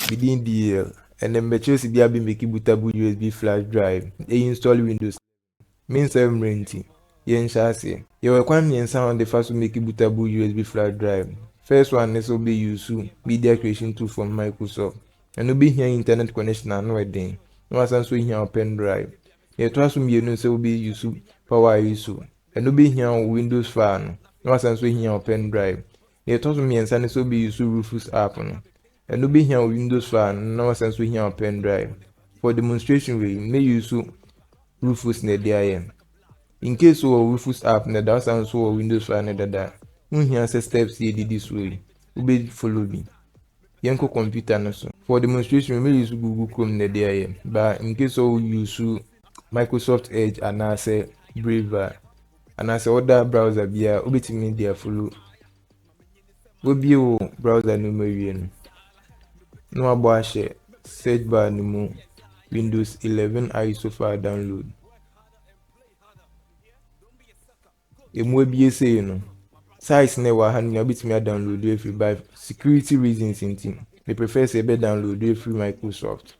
within DL, and then me choose be abi make bootable USB flash drive. E install Windows. Means I'm renting. Yen shasi. You will come and sound the first to make bootable USB flash drive. First one is will be use media creation tool from Microsoft. And will be here internet connection and no wedding. No as so here pen drive. You trust me no say will be use power issue. And will be here Windows fan. No as so here pen drive. You trust me and so be use Rufus app no. And will be here Windows fan. No as so here pen drive. For demonstration we may use Rufus na dey. In case o Rufus app na da sound so Windows Phone na da. Here say steps here this way. Ube follow me. Yanko computer na so. For demonstration we use Google Chrome na dey. But in case o use Microsoft Edge and I say Brave and I say other browser bia obetimi dey follow. Obi o browser no me no. No abo share search bar no mo Windows 11 ISO file download. Emu ebie say no. Sites na wa han na bit me download it free by security reasons in team. They prefer say be download it free Microsoft.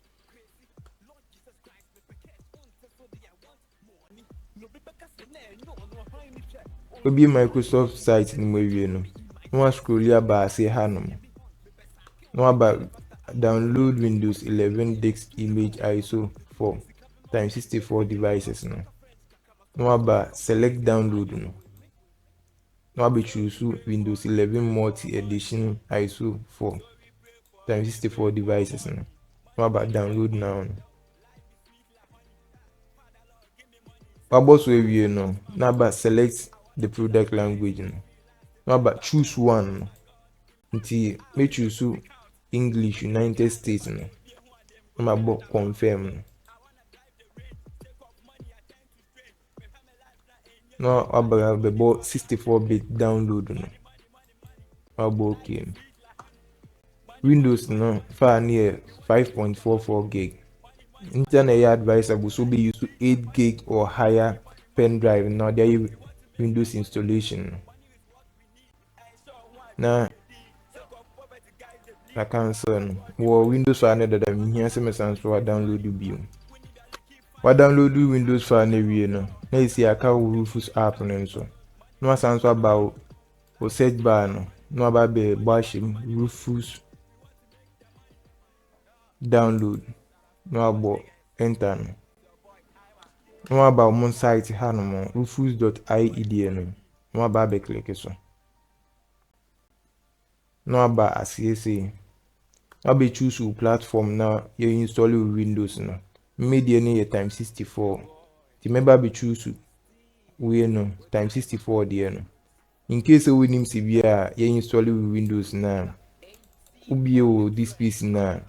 Obi Microsoft site ni mo wie no. No scroll ya ba say hanom. No about download Windows 11 disk image ISO 4 times 64 devices no. No about select download no. No about choose Windows 11 multi edition ISO 4 times 64 devices no. No about download now no. About so we no. No about select the product language no. No about choose one no. Until me choose English United States no. No about confirm no. No about the 64-bit download no. About okay. Windows no far near 5.44 gig. Internet advisable so be used to 8 gig or higher pen drive now there Windows installation. Now I cancel no. Windows file that me here say me so download the bio. Wa download the Windows file na wie no. Na isi aka Rufus app no so. No asan so about o search bar no. No about be bashim Rufus download. No about enter no. No about mon site hanom rufus.ie no. No about be click so. No about ACSA. No be choose platform now you install Windows no. Media ni times 64. The member be choose we no times 64 there no. In case we nim CBA you install Windows na. Ubi o this piece na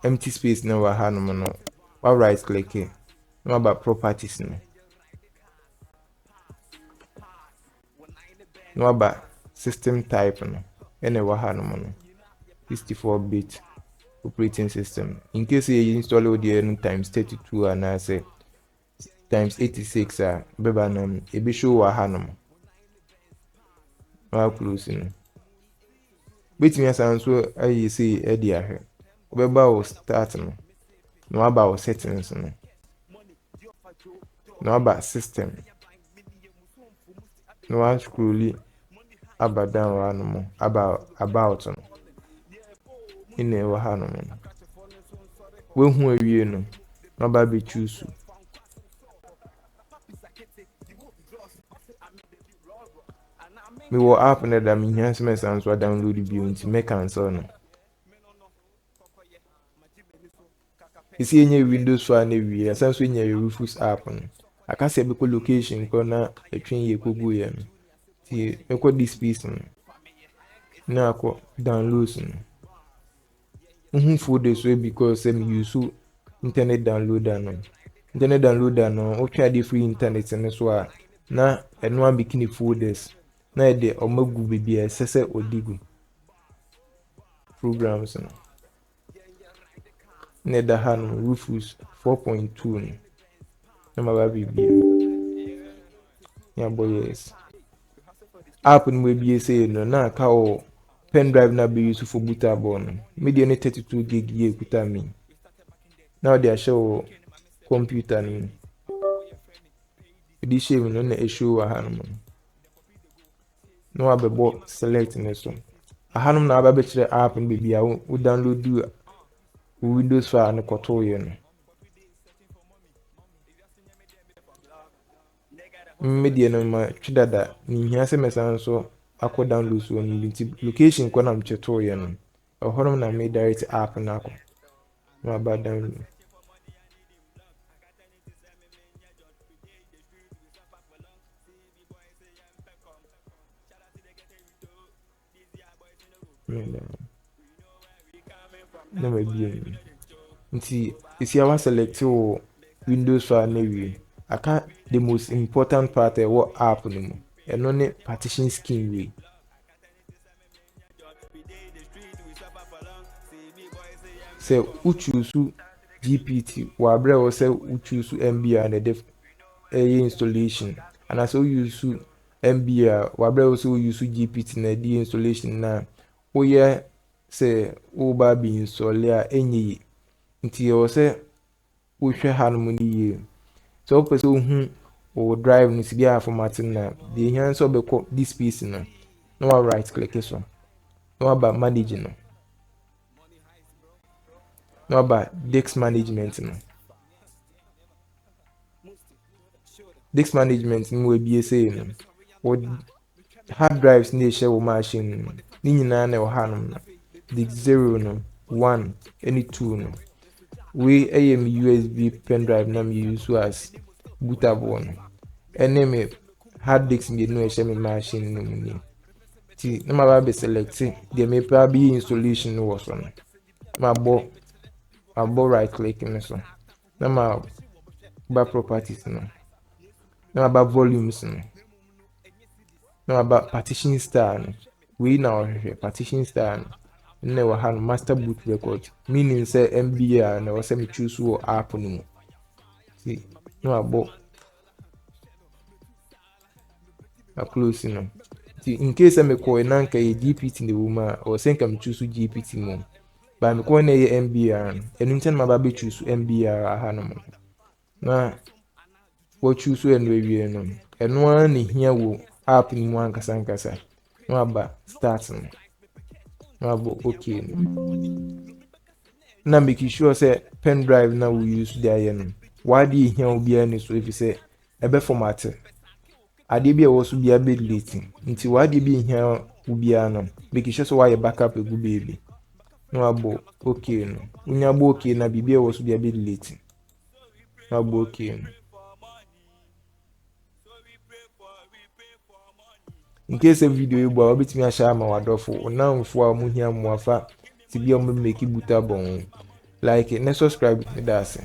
empty space na wa hanom no. Wa right click here. No about properties no. No about system type no. Ene wa hanom no. 64-bit operating system. In case you install the times 32 and I say times 86 beba nam e be show wa hanom. Wa close no. Wait me as so I say e dia here. Beba o start no. No about settings no. No about system. No scroll about down about no. In a hanom. When who are you no? No baby choose. Me will app na that me enhancements and so download the view into make cancel no. You see any Windows Phone every as so any Rufus app no. I can say because location corner a train ye ko go here no. See me ko this piece no. Na ko downloads no. For this way because use internet downloader no. Internet downloader no. O try the free internet and so na and one bikini folders. Na de o magu bibia sese odigu programs no. Na da han Rufus 4.2 no. Na ma bibia. Ya boys. App no we be say no na ka o pen drive na be used for bootable no media ne 32 gig ye kuta me now they show computer no di shave no na show aha no no abebo select ne so aha no na aba kire app no be bia wo download do Windows file no koto ye no media no ma twidada ni hia se mesan so akọ download so ni location ko na mcheto ye no ohorom na me direct app na akọ no aba download no me bi nti isi awa select o Windows file na wi aka the most important part e what app no mu eno ne partition scheme we se uchusu GPT wa bre wo se uchusu MBR na def installation and as you use MBR wa bre wo se use GPT na di installation na wo ye se wo ba bi install a enyi nti wo se wo hwe hanum ni ye so pese ohun o drive ni sibia format na the here so be ko this piece no no right click so no about manage no about disk management no disk management ni we be say no o hard drives ni share wo machine ni nyina na o hanum disk 0 no 1 any 2 no we am USB pen drive na me use as bootable no enemy hard disk me no share me machine no ni ti na ma ba select the me be installation no was on ma bo right click in so na ma ba properties no na ma ba volumes no na ma ba partition style no we na partition style na we have master boot record meaning say MBR na we say me choose wo app no mu see no abo a close no see in case me call na nka ye GPT ne wo ma o say nka me choose GPT mu ba me call na ye MBR enu nten ma ba be choose MBR aha no na wo choose enu ewie no enu an ne hia wo app ni mu ankasa no aba start no no abo okay na make sure say pen drive na we use there yen no why dey hia obi ani so if you say ebe format ade bia wo so bia be delete nti why dey be hia obi ano make sure so why backup egu baby no abo okay no unya abo okay na bibia wo so bia be delete no abo okay no in case a video you go bit me a share my wadofo now for mu hia mu afa ti bia mo make bootable like ne subscribe me that's